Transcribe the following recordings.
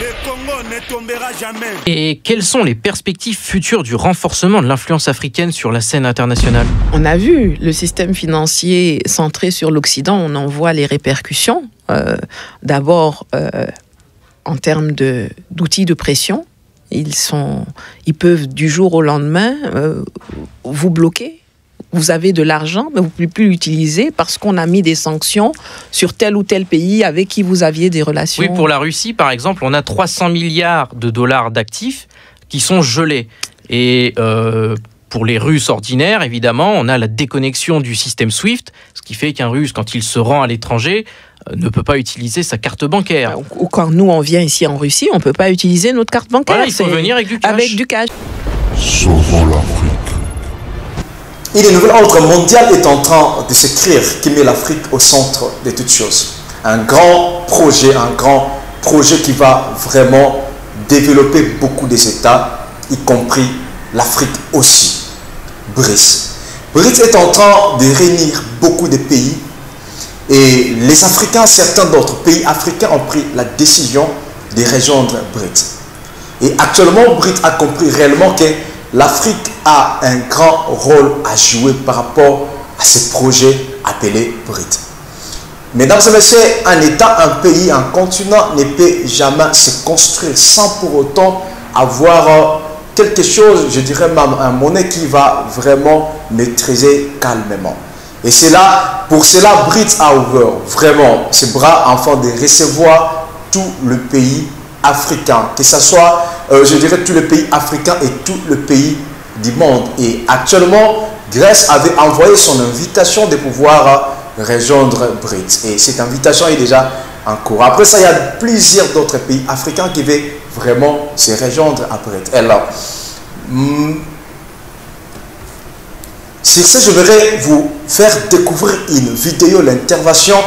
Le Congo ne tombera jamais. Et quelles sont les perspectives futures du renforcement de l'influence africaine sur la scène internationale? On a vu le système financier centré sur l'Occident, on en voit les répercussions. D'abord, en termes d'outils de pression, ils peuvent du jour au lendemain vous bloquer. Vous avez de l'argent, mais vous ne pouvez plus l'utiliser parce qu'on a mis des sanctions sur tel ou tel pays avec qui vous aviez des relations. Oui, pour la Russie, par exemple, on a 300 milliards de dollars d'actifs qui sont gelés. Et pour les Russes ordinaires, évidemment, on a la déconnexion du système SWIFT, ce qui fait qu'un Russe, quand il se rend à l'étranger, ne peut pas utiliser sa carte bancaire. Ou quand nous, on vient ici en Russie, on ne peut pas utiliser notre carte bancaire. Voilà, il faut venir avec du cash. Avec du cash. Sauvons l'Afrique. Et le nouvel ordre mondial est en train de s'écrire qui met l'Afrique au centre de toutes choses. Un grand projet qui va vraiment développer beaucoup des États, y compris l'Afrique aussi. BRICS. BRICS est en train de réunir beaucoup de pays et les Africains, certains d'autres pays africains ont pris la décision de rejoindre BRICS. Et actuellement, BRICS a compris réellement que l'Afrique a un grand rôle à jouer par rapport à ce projet appelé BRICS. Mesdames et messieurs, un État, un pays, un continent ne peut jamais se construire sans pour autant avoir quelque chose, je dirais même un monnaie qui va vraiment maîtriser calmement. Et c'est là, pour cela, BRICS a ouvert vraiment ses bras afin de recevoir tout le pays africain, que ce soit, je dirais, tous les pays africains et tous les pays du monde. Et actuellement, Grèce avait envoyé son invitation de pouvoir rejoindre BRICS. Et cette invitation est déjà en cours. Après ça, il y a plusieurs d'autres pays africains qui veulent vraiment se rejoindre à BRICS. Alors, sur ce, je voudrais vous faire découvrir une vidéo, l'intervention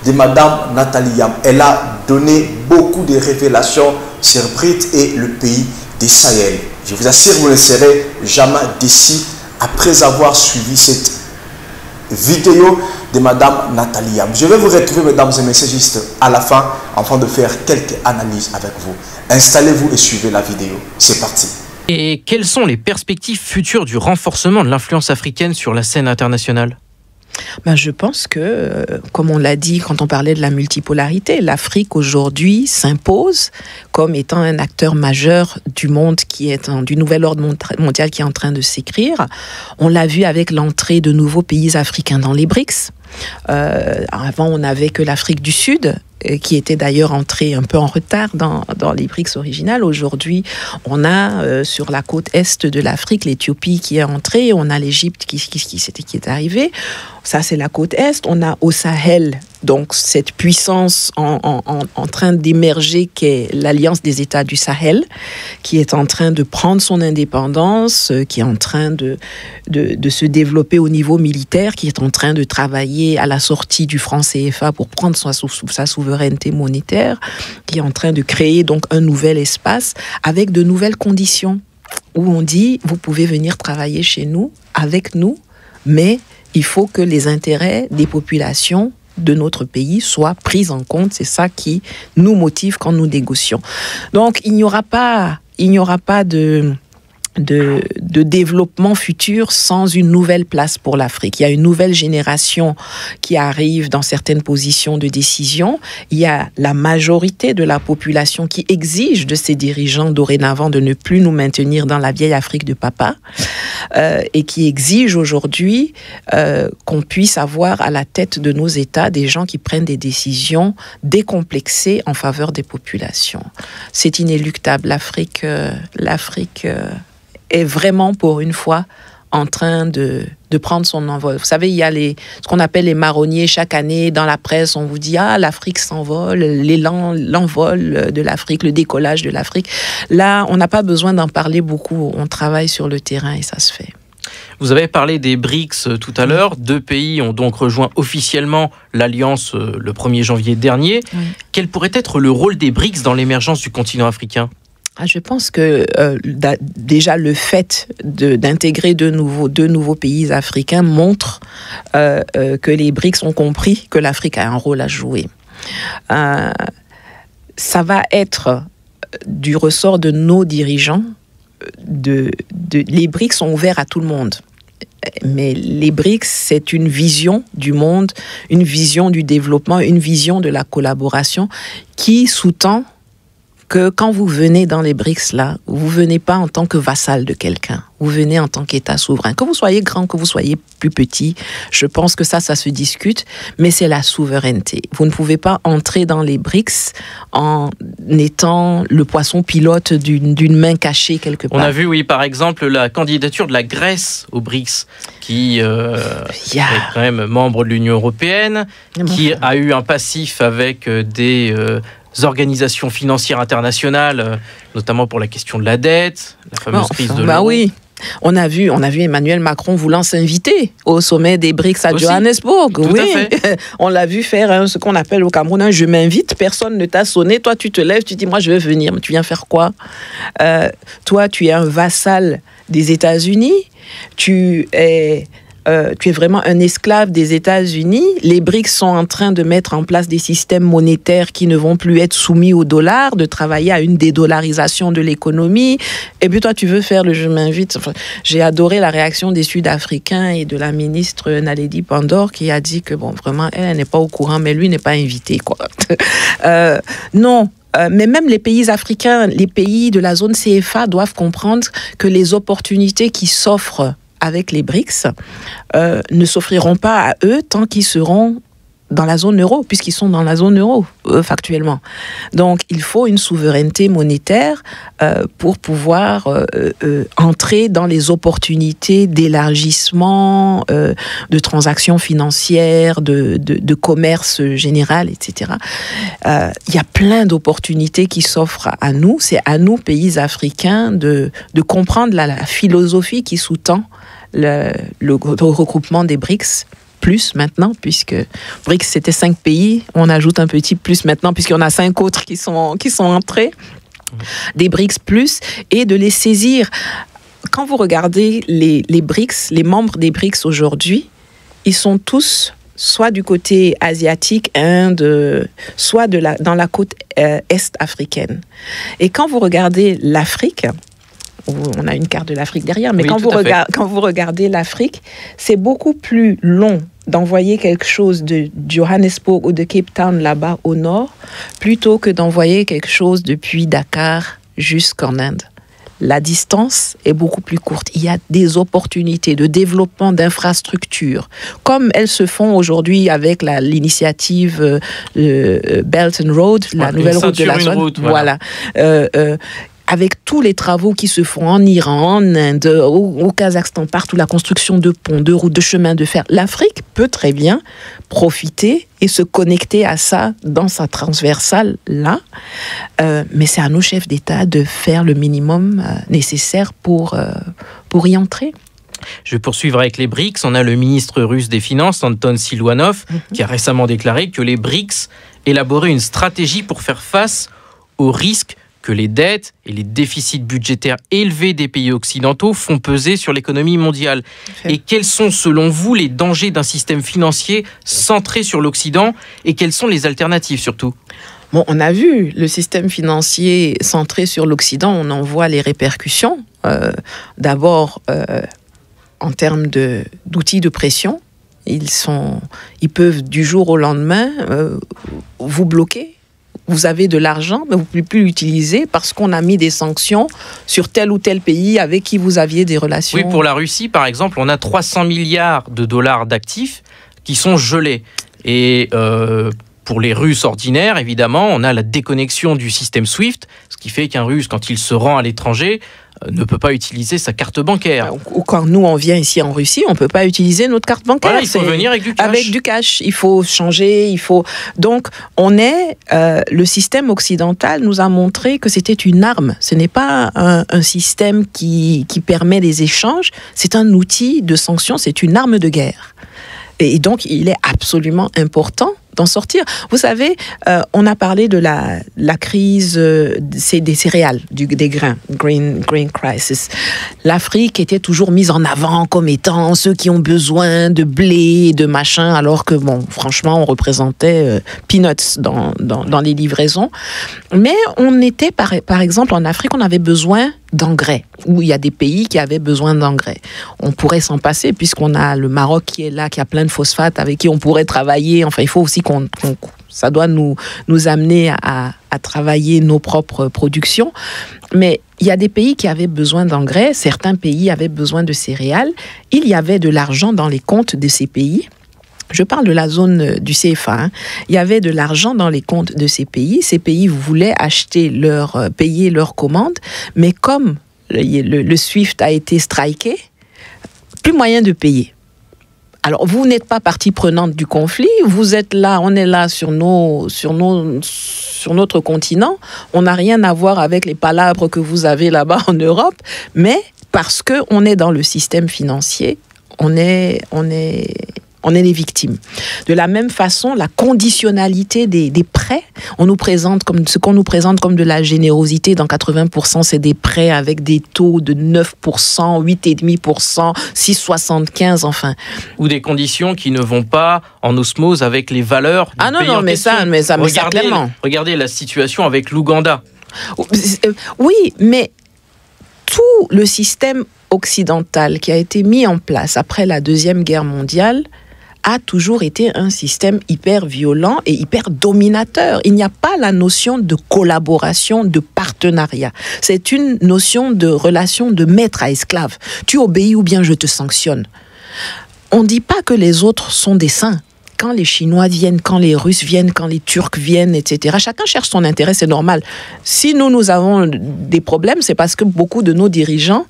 de Madame Nathalie Yam. Elle a donné beaucoup de révélations sur BRICS et le pays du Sahel. Je vous assure, vous ne serez jamais déçus après avoir suivi cette vidéo de Madame Nathalie Yam. Je vais vous retrouver, mesdames et messieurs, juste à la fin, afin de faire quelques analyses avec vous. Installez-vous et suivez la vidéo. C'est parti. Et quelles sont les perspectives futures du renforcement de l'influence africaine sur la scène internationale? Je pense que, comme on l'a dit quand on parlait de la multipolarité, l'Afrique aujourd'hui s'impose comme étant un acteur majeur du monde du nouvel ordre mondial qui est en train de s'écrire. On l'a vu avec l'entrée de nouveaux pays africains dans les BRICS. Avant, on n'avait que l'Afrique du Sud, qui était d'ailleurs entrée un peu en retard dans les BRICS originales. Aujourd'hui, on a sur la côte est de l'Afrique l'Éthiopie qui est entrée, on a l'Égypte qui est arrivée. Ça, c'est la côte est. On a au Sahel, donc cette puissance en train d'émerger qu'est l'Alliance des États du Sahel, qui est en train de prendre son indépendance, qui est en train de se développer au niveau militaire, qui est en train de travailler à la sortie du franc CFA pour prendre sa souveraineté monétaire, qui est en train de créer donc un nouvel espace avec de nouvelles conditions où on dit vous pouvez venir travailler chez nous, avec nous, mais il faut que les intérêts des populations de notre pays soient pris en compte. C'est ça qui nous motive quand nous négocions. Donc, il n'y aura pas de développement futur sans une nouvelle place pour l'Afrique. Il y a une nouvelle génération qui arrive dans certaines positions de décision. Il y a la majorité de la population qui exige de ses dirigeants dorénavant de ne plus nous maintenir dans la vieille Afrique de papa et qui exige aujourd'hui qu'on puisse avoir à la tête de nos États des gens qui prennent des décisions décomplexées en faveur des populations. C'est inéluctable. L'Afrique est vraiment, pour une fois, en train de prendre son envol. Vous savez, il y a ce qu'on appelle les marronniers. Chaque année, dans la presse, on vous dit « Ah, l'Afrique s'envole, l'envol de l'Afrique, le décollage de l'Afrique ». Là, on n'a pas besoin d'en parler beaucoup. On travaille sur le terrain et ça se fait. Vous avez parlé des BRICS tout à l'heure. 2 pays ont donc rejoint officiellement l'Alliance le 1er janvier dernier. Oui. Quel pourrait être le rôle des BRICS dans l'émergence du continent africain ? Je pense que déjà le fait d'intégrer deux nouveaux pays africains montre que les BRICS ont compris que l'Afrique a un rôle à jouer. Ça va être du ressort de nos dirigeants, les BRICS sont ouverts à tout le monde. Mais les BRICS, c'est une vision du monde, une vision du développement, une vision de la collaboration qui sous-tend que quand vous venez dans les BRICS, là, vous ne venez pas en tant que vassal de quelqu'un. Vous venez en tant qu'État souverain. Que vous soyez grand, que vous soyez plus petit, je pense que ça se discute, mais c'est la souveraineté. Vous ne pouvez pas entrer dans les BRICS en étant le poisson pilote d'une main cachée quelque part. On a vu, oui, par exemple, la candidature de la Grèce aux BRICS, qui est quand même membre de l'Union européenne, qui a eu un passif avec des organisations financières internationales, notamment pour la question de la dette, la fameuse crise de l'euro. Oui. On a vu Emmanuel Macron voulant s'inviter au sommet des BRICS à Johannesburg. Tout à fait. On l'a vu faire ce qu'on appelle au Cameroun un je m'invite, personne ne t'a sonné, toi tu te lèves, tu dis moi je veux venir, mais tu viens faire quoi? Toi tu es un vassal des États-Unis, tu es vraiment un esclave des États-Unis. Les BRICS sont en train de mettre en place des systèmes monétaires qui ne vont plus être soumis au dollar, de travailler à une dédollarisation de l'économie. Et puis toi, tu veux faire le je m'invite. Enfin, j'ai adoré la réaction des Sud-Africains et de la ministre Naledi Pandor qui a dit que bon, vraiment, elle n'est pas au courant, mais lui n'est pas invité, quoi. Non. Mais même les pays africains, les pays de la zone CFA doivent comprendre que les opportunités qui s'offrent avec les BRICS ne s'offriront pas à eux tant qu'ils seront dans la zone euro, puisqu'ils sont dans la zone euro, factuellement. Donc, il faut une souveraineté monétaire pour pouvoir entrer dans les opportunités d'élargissement, de transactions financières, de commerce général, etc. Il y a plein d'opportunités qui s'offrent à nous. C'est à nous, pays africains, de comprendre la philosophie qui sous-tend le regroupement des BRICS, plus maintenant, puisque BRICS c'était 5 pays, on ajoute un petit plus maintenant, puisqu'il y en a 5 autres qui sont entrés, des BRICS plus, et de les saisir. Quand vous regardez les BRICS, les membres des BRICS aujourd'hui, ils sont tous soit du côté asiatique, Inde, soit dans la côte est africaine. Et quand vous regardez l'Afrique, on a une carte de l'Afrique derrière, mais oui, quand vous regardez l'Afrique, c'est beaucoup plus long d'envoyer quelque chose de Johannesburg ou de Cape Town là-bas au nord, plutôt que d'envoyer quelque chose depuis Dakar jusqu'en Inde. La distance est beaucoup plus courte. Il y a des opportunités de développement d'infrastructures, comme elles se font aujourd'hui avec l'initiative Belt and Road, la nouvelle route de la zone. Voilà. Avec tous les travaux qui se font en Iran, en Inde, au Kazakhstan, partout, la construction de ponts, de routes, de chemins de fer, l'Afrique peut très bien profiter et se connecter à ça dans sa transversale là. Mais c'est à nos chefs d'État de faire le minimum nécessaire pour y entrer. Je vais poursuivre avec les BRICS. On a le ministre russe des Finances, Anton Siluanov, qui a récemment déclaré que les BRICS élaboraient une stratégie pour faire face aux risques que les dettes et les déficits budgétaires élevés des pays occidentaux font peser sur l'économie mondiale. Et quels sont, selon vous, les dangers d'un système financier centré sur l'Occident et quelles sont les alternatives surtout ? Bon, on a vu le système financier centré sur l'Occident, on en voit les répercussions. D'abord, en termes d'outils de pression, ils peuvent du jour au lendemain vous bloquer. Vous avez de l'argent, mais vous ne pouvez plus l'utiliser parce qu'on a mis des sanctions sur tel ou tel pays avec qui vous aviez des relations. Oui, pour la Russie, par exemple, on a 300 milliards de dollars d'actifs qui sont gelés. Et pour les Russes ordinaires, évidemment, on a la déconnexion du système SWIFT, ce qui fait qu'un Russe, quand il se rend à l'étranger, ne peut pas utiliser sa carte bancaire. Ou quand nous, on vient ici en Russie, on ne peut pas utiliser notre carte bancaire. Voilà, il faut venir avec du cash. Avec du cash, il faut changer, Donc, le système occidental nous a montré que c'était une arme. Ce n'est pas un système qui permet les échanges, c'est un outil de sanction, c'est une arme de guerre. Et donc, il est absolument important d'en sortir. Vous savez, on a parlé de la crise des céréales, des grains, grain crisis. L'Afrique était toujours mise en avant comme étant ceux qui ont besoin de blé, de machin, alors que, bon, franchement, on représentait peanuts dans les livraisons. Mais on était, par exemple, en Afrique, on avait besoin d'engrais, où il y a des pays qui avaient besoin d'engrais. On pourrait s'en passer, puisqu'on a le Maroc qui est là, qui a plein de phosphates, avec qui on pourrait travailler. Enfin, il faut aussi ça doit nous amener à travailler nos propres productions. Mais il y a des pays qui avaient besoin d'engrais, certains pays avaient besoin de céréales. Il y avait de l'argent dans les comptes de ces pays. Je parle de la zone du CFA. Il y avait de l'argent dans les comptes de ces pays. Ces pays voulaient payer leurs commandes, mais comme le SWIFT a été striké, plus moyen de payer. Alors, vous n'êtes pas partie prenante du conflit, vous êtes là, on est là sur notre continent, on n'a rien à voir avec les palabres que vous avez là-bas en Europe, mais parce qu'on est dans le système financier, on est les victimes. De la même façon, la conditionnalité des prêts, ce qu'on nous présente comme de la générosité, dans 80%, c'est des prêts avec des taux de 9%, 8,5%, 6,75%, enfin. Ou des conditions qui ne vont pas en osmose avec les valeurs du pays en question. mais ça clairement. Regardez la situation avec l'Ouganda. Oui, mais tout le système occidental qui a été mis en place après la Deuxième Guerre mondiale a toujours été un système hyper violent et hyper dominateur. Il n'y a pas la notion de collaboration, de partenariat. C'est une notion de relation de maître à esclave. Tu obéis ou bien je te sanctionne. On ne dit pas que les autres sont des saints. Quand les Chinois viennent, quand les Russes viennent, quand les Turcs viennent, etc. Chacun cherche son intérêt, c'est normal. Si nous avons des problèmes, c'est parce que beaucoup de nos dirigeants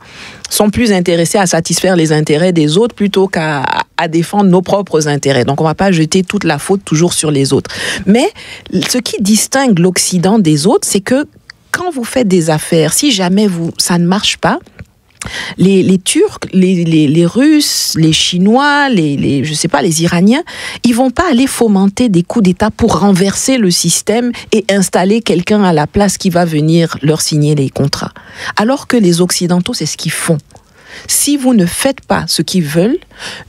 sont plus intéressés à satisfaire les intérêts des autres plutôt qu'à défendre nos propres intérêts. Donc, on ne va pas jeter toute la faute toujours sur les autres. Mais ce qui distingue l'Occident des autres, c'est que quand vous faites des affaires, si jamais ça ne marche pas, les Turcs, les Russes, les Chinois, les Iraniens, ils vont pas aller fomenter des coups d'État pour renverser le système et installer quelqu'un à la place qui va venir leur signer les contrats. Alors que les Occidentaux, c'est ce qu'ils font. Si vous ne faites pas ce qu'ils veulent,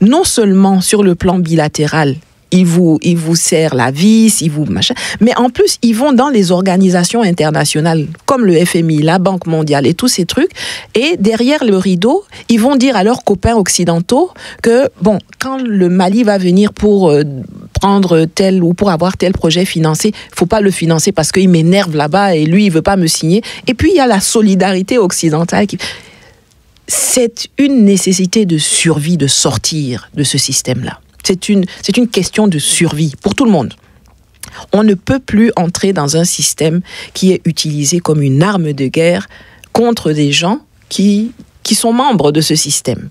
non seulement sur le plan bilatéral, ils vous serrent la vis, mais en plus, ils vont dans les organisations internationales, comme le FMI, la Banque mondiale et tous ces trucs, et derrière le rideau, ils vont dire à leurs copains occidentaux que, bon, quand le Mali va venir pour prendre tel ou pour avoir tel projet financé, il ne faut pas le financer parce qu'il m'énerve là-bas et lui, il ne veut pas me signer. Et puis, il y a la solidarité occidentale qui... C'est une nécessité de survie de sortir de ce système-là. C'est une question de survie pour tout le monde. On ne peut plus entrer dans un système qui est utilisé comme une arme de guerre contre des gens qui sont membres de ce système.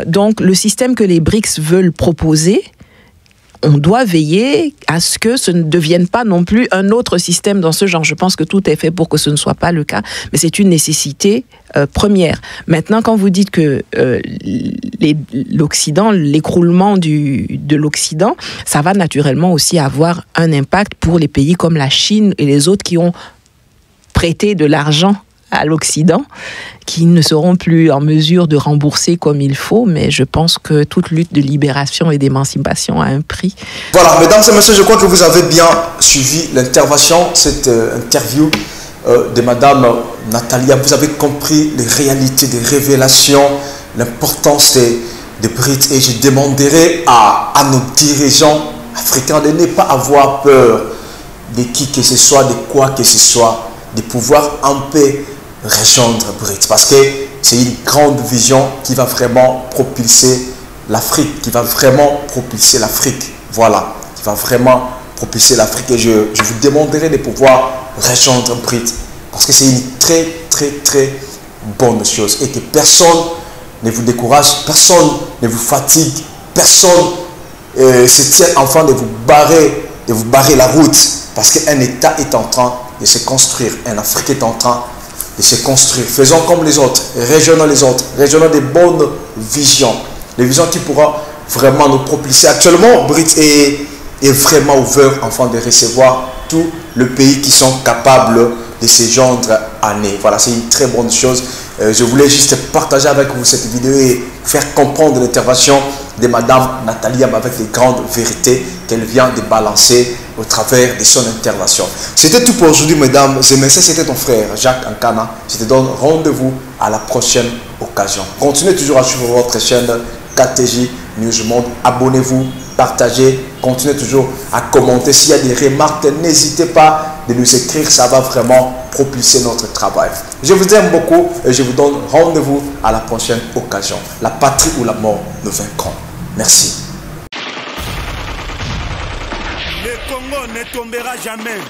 Donc, le système que les BRICS veulent proposer, on doit veiller à ce que ce ne devienne pas non plus un autre système dans ce genre. Je pense que tout est fait pour que ce ne soit pas le cas, mais c'est une nécessité première. Maintenant, quand vous dites que l'Occident, l'écroulement de l'Occident, ça va naturellement aussi avoir un impact pour les pays comme la Chine et les autres qui ont prêté de l'argent à l'Occident, qui ne seront plus en mesure de rembourser comme il faut, mais je pense que toute lutte de libération et d'émancipation a un prix. Voilà, mesdames et messieurs, je crois que vous avez bien suivi l'intervention, cette interview de Madame Natalia. Vous avez compris les réalités, des révélations, l'importance des BRICS, et je demanderai à nos dirigeants africains de ne pas avoir peur de qui que ce soit, de quoi que ce soit, de pouvoir un peu rejoindre BRICS, parce que c'est une grande vision qui va vraiment propulser l'Afrique, voilà, qui va vraiment propulser l'Afrique, et je vous demanderai de pouvoir rejoindre BRICS, parce que c'est une très très très bonne chose, et que personne ne vous décourage, personne ne vous fatigue, personne se tient en train de vous barrer la route, parce qu'un État est en train de se construire, un Afrique est en train de se construire. Faisons comme les autres, rejoignons les autres, rejoignons des bonnes visions, des visions qui pourront vraiment nous propulser. Actuellement, BRICS est vraiment ouvert afin de recevoir tous les pays qui sont capables de se joindre à nous. Voilà, c'est une très bonne chose. Je voulais juste partager avec vous cette vidéo et faire comprendre l'intervention de Madame Nathalie avec les grandes vérités qu'elle vient de balancer au travers de son intervention. C'était tout pour aujourd'hui, mesdames et messieurs. C'était ton frère Jacques Ankana. Je te donne rendez-vous à la prochaine occasion. Continuez toujours à suivre votre chaîne KTJ News Monde. Abonnez-vous, partagez, continuez toujours à commenter. S'il y a des remarques, n'hésitez pas de nous écrire. Ça va vraiment propulser notre travail. Je vous aime beaucoup et je vous donne rendez-vous à la prochaine occasion. La patrie ou la mort, nous vaincrons. Merci. Le Congo ne tombera jamais.